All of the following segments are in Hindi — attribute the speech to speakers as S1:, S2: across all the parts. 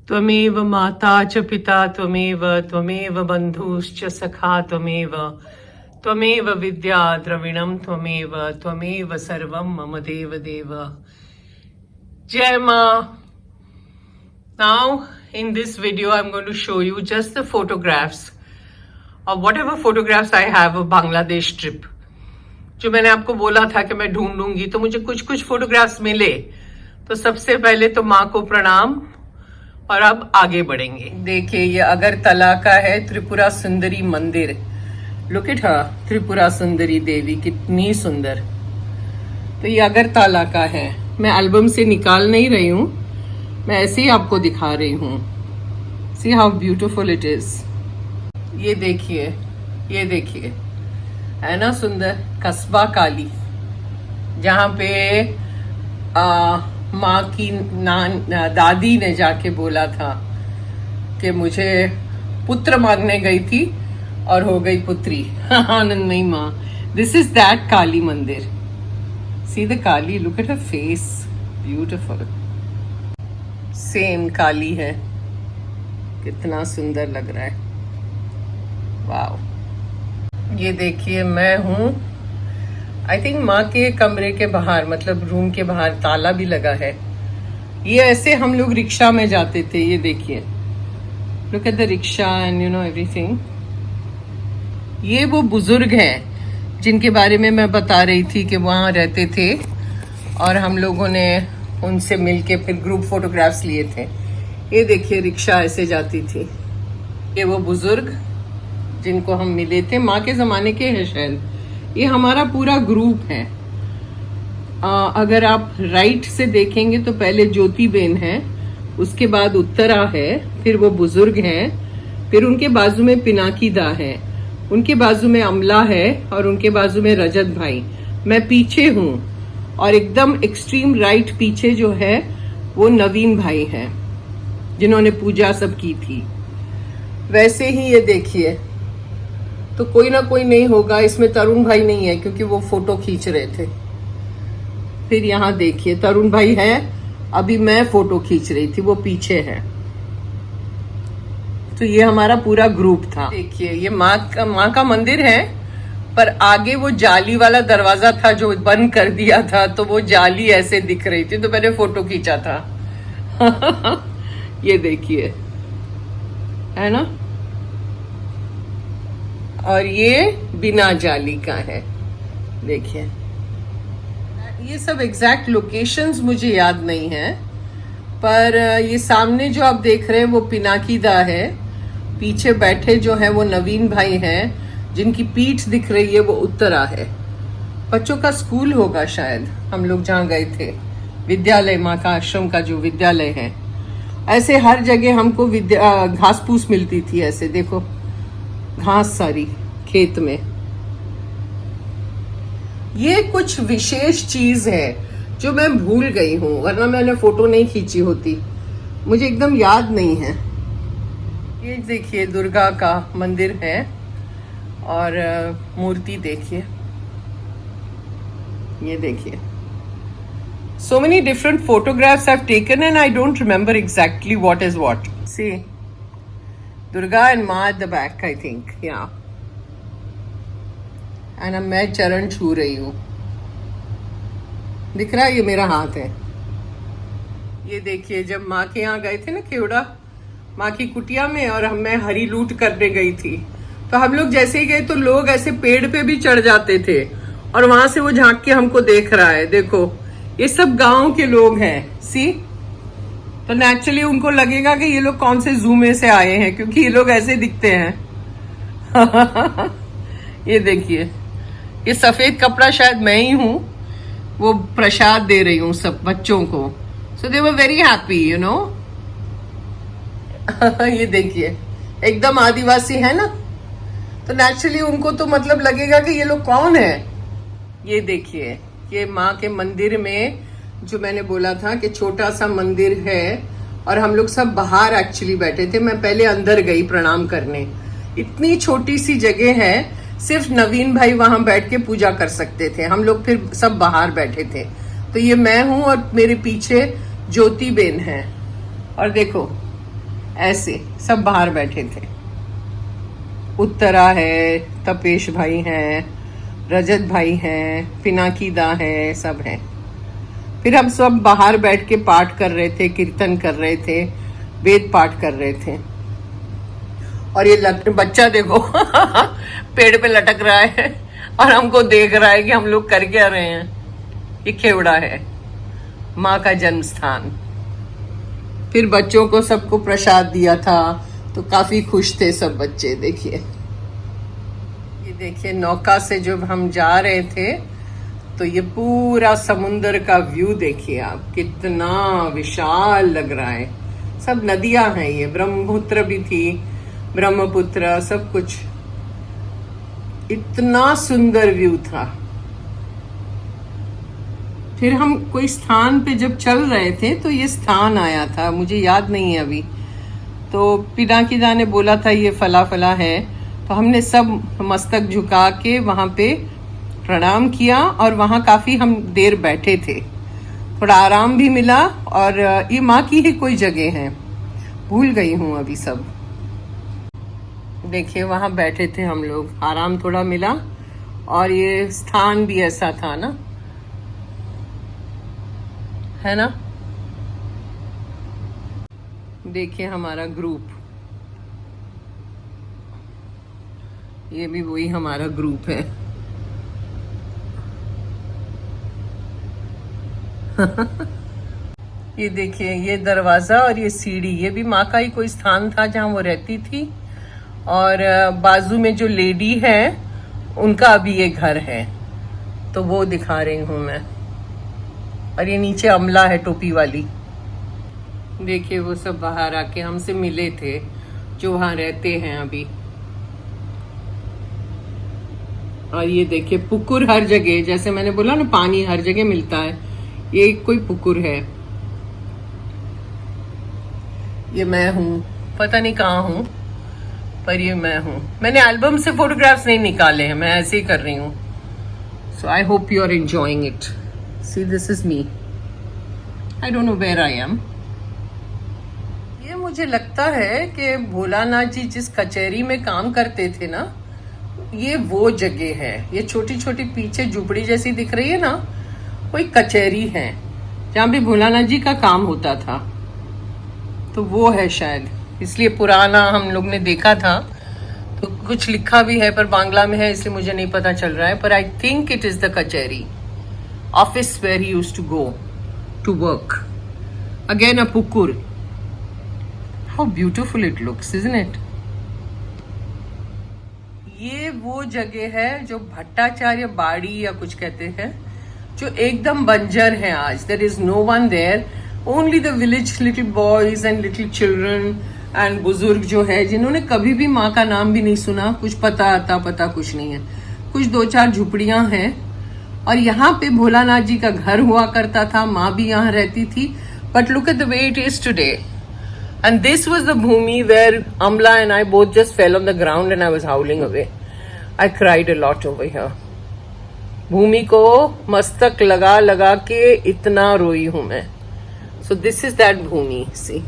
S1: त्वमेव माता च पिता त्वमेव बन्धुश्च सखा त्वमेव विद्या द्रविणं त्वमेव सर्वं मम देव देव. Jai Ma. Now in this video I'm going to show you just the photographs of whatever photographs I have of Bangladesh trip. जो मैंने आपको बोला था कि मैं ढूंढूंगी, तो मुझे कुछ कुछ फोटोग्राफ्स मिले. तो सबसे पहले तो माँ को प्रणाम और अब आगे बढ़ेंगे. देखिए ये अगरतला का है त्रिपुरा सुंदरी मंदिर. लुक एट हर, त्रिपुरा सुंदरी देवी कितनी सुंदर. तो ये अगरतला का है. मैं एल्बम से निकाल नहीं रही हूँ, मैं ऐसे ही आपको दिखा रही हूँ. See how beautiful it is. ये देखिए है ना सुंदर. कस्बा काली, जहाँ पे माँ की दादी ने जाके बोला था कि मुझे पुत्र मांगने गई थी और हो गई पुत्री. आनंदमयी माँ. This is that Kali mandir. See the Kali, look at her face, beautiful. Same Kali है, कितना सुंदर लग रहा है. वाओ. ये देखिए मैं हूँ आई थिंक माँ के कमरे के बाहर, मतलब रूम के बाहर ताला भी लगा है. ये ऐसे हम लोग रिक्शा में जाते थे. ये देखिए, look at the rickshaw and you know everything. ये वो बुजुर्ग हैं जिनके बारे में मैं बता रही थी कि वहाँ रहते थे और हम लोगों ने उनसे मिलके फिर ग्रुप फोटोग्राफ्स लिए थे. ये देखिए रिक्शा ऐसे जाती थी. ये वो बुजुर्ग जिनको हम मिले थे, माँ के ज़माने के हैं शायद. ये हमारा पूरा ग्रुप है. अगर आप राइट से देखेंगे तो पहले ज्योति बेन है, उसके बाद उत्तरा है, फिर वो बुजुर्ग हैं, फिर उनके बाजू में पिनाकी दा है, उनके बाजू में अमला है और उनके बाजू में रजत भाई. मैं पीछे हूँ और एकदम एक्सट्रीम राइट पीछे जो है वो नवीन भाई हैं जिन्होंने पूजा सब की थी. वैसे ही ये देखिए, तो कोई ना कोई नहीं होगा इसमें. तरुण भाई नहीं है क्योंकि वो फोटो खींच रहे थे. फिर यहाँ देखिए तरुण भाई है, अभी मैं फोटो खींच रही थी, वो पीछे है. तो ये हमारा पूरा ग्रुप था. देखिए ये माँ का मंदिर है, पर आगे वो जाली वाला दरवाजा था जो बंद कर दिया था, तो वो जाली ऐसे दिख रही थी, तो मैंने फोटो खींचा था. ये देखिए है ना. और ये बिना जाली का है. देखिए ये सब एग्जैक्ट लोकेशंस मुझे याद नहीं है, पर ये सामने जो आप देख रहे हैं वो पिनाकी दा है. पीछे बैठे जो है वो नवीन भाई हैं, जिनकी पीठ दिख रही है वो उत्तरा है. बच्चों का स्कूल होगा शायद, हम लोग जहाँ गए थे. विद्यालय, माँ का आश्रम का जो विद्यालय है. ऐसे हर जगह हमको घास फूस मिलती थी. ऐसे देखो घास सारी खेत में. ये कुछ विशेष चीज है जो मैं भूल गई हूँ, वरना मैंने फोटो नहीं खींची होती. मुझे एकदम याद नहीं है. ये देखिए दुर्गा का मंदिर है और मूर्ति देखिए. ये देखिए, so many different photographs I've taken and I don't remember exactly what is what. See, Durga and Ma at the back, I think, yeah. And अब मैं चरण छू रही हूँ. दिख रहा है, ये मेरा हाथ है. ये देखिए जब माँ के यहाँ गए थे ना केवड़ा, माँ की कुटिया में, और मैं हरी लूट करने गई थी, तो हम लोग जैसे ही गए तो लोग ऐसे पेड़ पे भी चढ़ जाते थे और वहां से वो झांक के हमको देख रहा है. देखो ये सब गांव के लोग हैं. सी, तो नेचुरली उनको लगेगा कि ये लोग कौन से जू में से आए हैं, क्योंकि ये लोग ऐसे दिखते हैं. ये देखिए, ये सफेद कपड़ा शायद मैं ही हूँ. वो प्रसाद दे रही हूँ सब बच्चों को. So they were very happy, you know. ये देखिए एकदम आदिवासी है ना, तो नेचुरली उनको तो मतलब लगेगा कि ये लोग कौन है. ये देखिए ये माँ के मंदिर में जो मैंने बोला था कि छोटा सा मंदिर है, और हम लोग सब बाहर एक्चुअली बैठे थे. मैं पहले अंदर गई प्रणाम करने. इतनी छोटी सी जगह है, सिर्फ नवीन भाई वहां बैठ के पूजा कर सकते थे. हम लोग फिर सब बाहर बैठे थे. तो ये मैं हूं और मेरे पीछे ज्योति बेन है. और देखो ऐसे सब बाहर बैठे थे। उत्तरा है, तपेश भाई हैं, रजत भाई हैं, पिनाकीदा है, सब हैं। फिर हम सब बाहर बैठ के पाठ कर रहे थे, कीर्तन कर रहे थे, वेद पाठ कर रहे थे। और ये बच्चा देखो पेड़ पे लटक रहा है और हमको देख रहा है कि हम लोग कर क्या रहे हैं। ये खेवड़ा है, माँ का जन्म स्थान। फिर बच्चों को सबको प्रसाद दिया था, तो काफी खुश थे सब बच्चे। देखिए, ये देखिए नौका से जब हम जा रहे थे तो ये पूरा समुंदर का व्यू देखिए आप, कितना विशाल लग रहा है। सब नदियां हैं, ये ब्रह्मपुत्र भी थी, ब्रह्मपुत्र, सब कुछ। इतना सुंदर व्यू था। फिर हम कोई स्थान पे जब चल रहे थे तो ये स्थान आया था, मुझे याद नहीं है अभी। तो पिनाकीदा ने बोला था ये फला फला है, तो हमने सब मस्तक झुका के वहां पे प्रणाम किया और वहां काफी हम देर बैठे थे, थोड़ा आराम भी मिला। और ये माँ की ही कोई जगह है, भूल गई हूँ अभी सब। देखिए वहां बैठे थे हम लोग, आराम थोड़ा मिला। और ये स्थान भी ऐसा था ना, है ना। देखिए हमारा ग्रुप, ये भी वही हमारा ग्रुप है। ये देखिए, ये दरवाजा और ये सीढ़ी, ये भी माँ का ही कोई स्थान था जहाँ वो रहती थी। और बाजू में जो लेडी है उनका अभी ये घर है, तो वो दिखा रही हूँ मैं। और ये नीचे अमला है टोपी वाली। देखिए वो सब बाहर आके हमसे मिले थे जो वहां रहते हैं अभी। और ये देखिए पुकुर हर जगह, जैसे मैंने बोला ना पानी हर जगह मिलता है, ये कोई पुकुर है। ये मैं हूँ, पता नहीं कहाँ हूँ, पर ये मैं हूँ। मैंने एल्बम से फोटोग्राफ्स नहीं निकाले हैं, मैं ऐसे ही कर रही हूँ। So I hope you are enjoying it. See this is me, I don't know where I am. ये मुझे लगता है कि भोलानाथ जी जिस कचहरी में काम करते थे ना, ये वो जगह है। ये छोटी छोटी पीछे झुपड़ी जैसी दिख रही है ना, कोई कचहरी है जहाँ भी भोलानाथ जी का काम होता था, तो वो है शायद। इसलिए पुराना हम लोग ने देखा था, तो कुछ लिखा भी है पर बांग्ला में है, इसलिए मुझे नहीं पता चल रहा है। पर I think it is the kachahari office where he used to go to work. Again a pukur. How beautiful it looks, isn't it. ये वो जगह है जो भट्टाचार्य बाड़ी या कुछ कहते हैं, जो एकदम बंजर है आज। There is no one there, only the village little boys and little children and बुजुर्ग जो है, जिन्होंने कभी भी माँ का नाम भी नहीं सुना, कुछ पता कुछ नहीं है। कुछ दो चार झुपड़ियां हैं। और यहाँ पे भोलानाथ जी का घर हुआ करता था, माँ भी यहाँ रहती थी। But look at the way it is today. And this was the bhumi where Amla and I both just fell on the ground and I was howling away. I cried a lot over here. भूमि को मस्तक लगा लगा के इतना रोई हूं मैं। So this is that bhumi. See,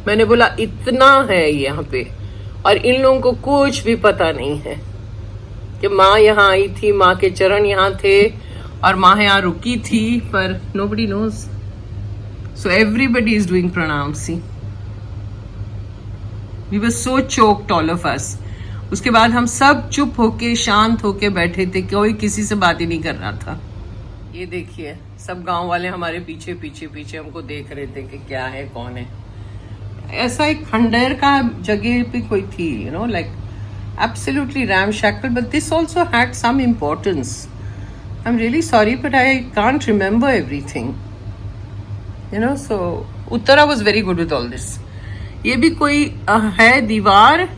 S1: मैंने बोला इतना है यहाँ पे, और इन लोगों को कुछ भी पता नहीं है कि माँ यहाँ आई थी, माँ के चरण यहाँ थे और माँ यहाँ रुकी थी, पर nobody knows. So everybody is doing pranam. See, we were so choked, all of us. उसके बाद हम सब चुप होके शांत होके बैठे थे, कोई किसी से बात ही नहीं कर रहा था। ये देखिए सब गांव वाले हमारे पीछे पीछे पीछे हमको देख रहे थे कि क्या है, कौन है। ऐसा एक खंडहर का जगह पे कोई थी, you know, like absolutely ramshackle, but this also had some importance. I'm really sorry, but I can't remember everything, you know. So Uttara was very good with all this. ये भी कोई है दीवार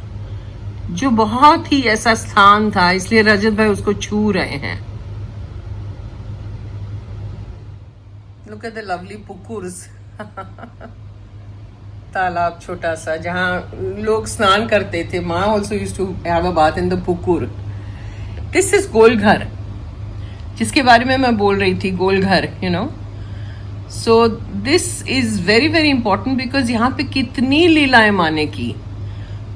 S1: जो बहुत ही ऐसा स्थान था, इसलिए रजत भाई उसको छू रहे हैं। Look at the lovely pukurs. तालाब छोटा सा जहाँ लोग स्नान करते थे। Maa also used to have a bath in the pukur. This is Golghar, जिसके बारे में मैं बोल रही थी, Golghar, you know. So this is very very important because यहाँ पे कितनी लीलाएं माँ ने की.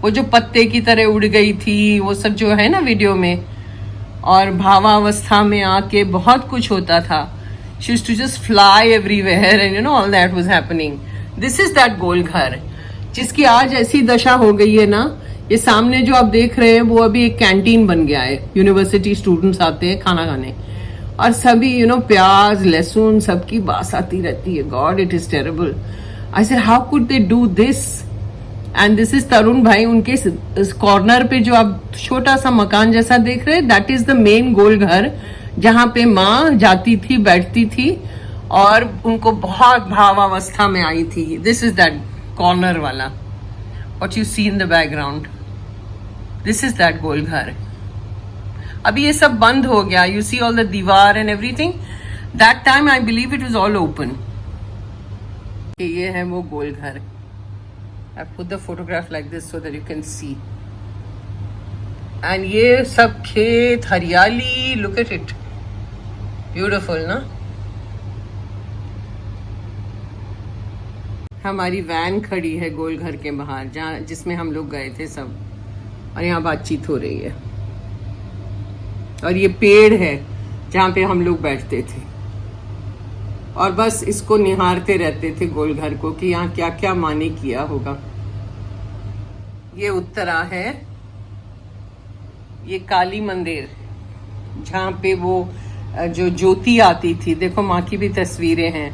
S1: वो जो पत्ते की तरह उड़ गई थी, वो सब जो है ना वीडियो में, और भावावस्था में आके बहुत कुछ होता था. She used to just fly everywhere and you know all that was happening. This is that Golghar जिसकी आज ऐसी दशा हो गई है ना. ये सामने जो आप देख रहे हैं वो अभी एक कैंटीन बन गया है. यूनिवर्सिटी स्टूडेंट्स आते हैं खाना खाने, और सभी यू नो प्याज लहसुन सबकी बास आती रहती है. God, it is terrible. I said how could they do this. And this is Tarun bhai. उनके कॉर्नर पे जो आप छोटा सा मकान जैसा देख रहे हैं, that is the main Golghar जहां पे माँ जाती थी, बैठती थी, और उनको बहुत भावावस्था में आई थी. दिस इज दैट कॉर्नर वाला, what you see in the background. This is that Golghar. अभी ये सब बंद हो गया. यू सी ऑल द दीवार and everything. That time I believe it was all open. ये है वो Golghar. I put the photograph like this so that you can see. And ये सब खेत, हरियाली, look at it. Beautiful, ना? हमारी वैन खड़ी है गोलघर के बाहर, जहाँ जिसमें हम लोग गए थे सब, और यहाँ बातचीत हो रही है. और ये पेड़ है जहाँ पे हम लोग बैठते थे, और बस इसको निहारते रहते थे गोलघर को कि यहाँ क्या क्या माने किया होगा. ये उत्तरा है. ये काली मंदिर जहाँ पे वो जो ज्योति आती थी. देखो माँ की भी तस्वीरें हैं.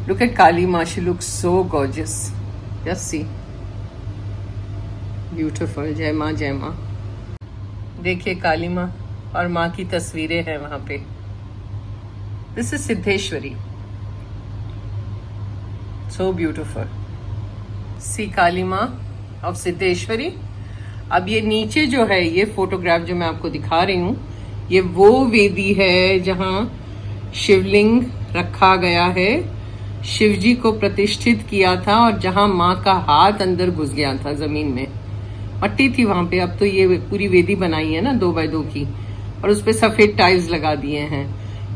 S1: लुक एट काली माँ. She looks so gorgeous. Just see, beautiful. जय माँ, जय माँ. देखिए काली माँ और माँ की तस्वीरें हैं वहां पे. This is Siddheshwari. So beautiful. सी काली माँ ऑफ सिद्धेश्वरी. अब ये नीचे जो है, ये फोटोग्राफ जो मैं आपको दिखा रही हूँ, ये वो वेदी है जहाँ शिवलिंग रखा गया है, शिवजी को प्रतिष्ठित किया था, और जहाँ माँ का हाथ अंदर घुस गया था जमीन में. मट्टी थी वहां पे. अब तो ये पूरी वेदी बनाई है ना 2x2 की, और उस पे सफेद टाइल्स लगा दिए हैं.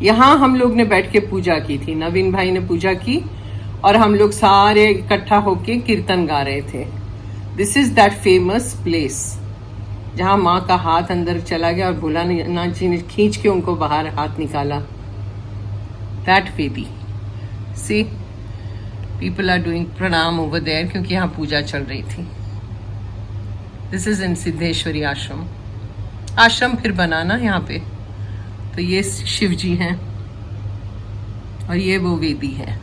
S1: यहाँ हम लोग ने बैठ के पूजा की थी. नवीन भाई ने पूजा की और हम लोग सारे इकट्ठा होके कीर्तन गा रहे थे. This is that famous place जहां माँ का हाथ अंदर चला गया और भोलानाथ जी ने खींच के उनको बाहर हाथ निकाला. दैट वेदी. सी, पीपल आर डूइंग प्रणाम ओवर देयर क्योंकि यहाँ पूजा चल रही थी. दिस इज इन सिद्धेश्वरी आश्रम. आश्रम फिर बनाना यहाँ पे. तो ये शिव जी हैं और ये वो वेदी है.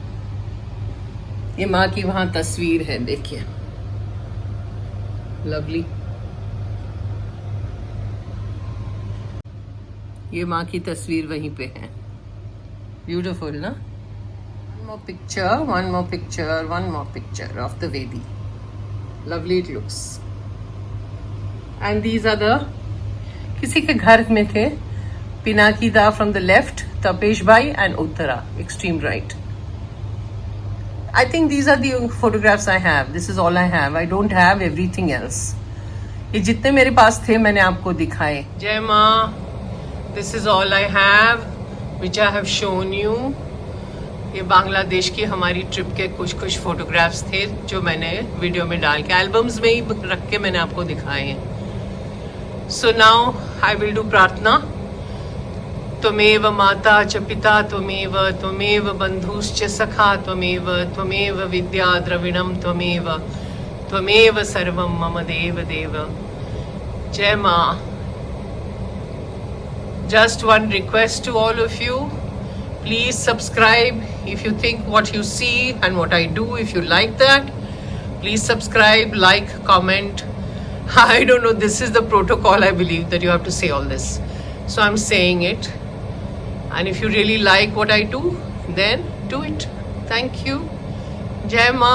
S1: ये माँ की वहां तस्वीर है, देखिए. लवली. ये माँ की तस्वीर वहीं पे है. ब्यूटीफुल ना. One more picture of the vedi. Lovely it looks. And these are the, किसी के घर में थे. पिनाकी दा फ्रॉम द लेफ्ट, तपेश भाई, and Uttara extreme right. I think these are the photographs I have. This is all I have. I don't have everything else. ये जितने मेरे पास थे मैंने आपको दिखाए. जय माँ. This is all I have, which I have shown you. ये बांग्लादेश की हमारी ट्रिप के कुछ फोटोग्राफ्स थे जो मैंने वीडियो में डाल के एल्बम्स में ही रख के मैंने आपको दिखाए हैं. So now I will do प्रार्थना. त्वमेव माता च पिता त्वमेव, त्वमेव बन्धुश्च सखा त्वमेव, त्वमेव विद्या द्रविणं त्वमेव, त्वमेव सर्वं मम देव देव. जय माँ. Just one request to all of you. Please subscribe if you think what you see and what I do, if you like that. Please subscribe, like, comment. I don't know, this is the protocol I believe that you have to say all this. So I'm saying it. And if you really like what I do, then do it. Thank you. Jai Ma.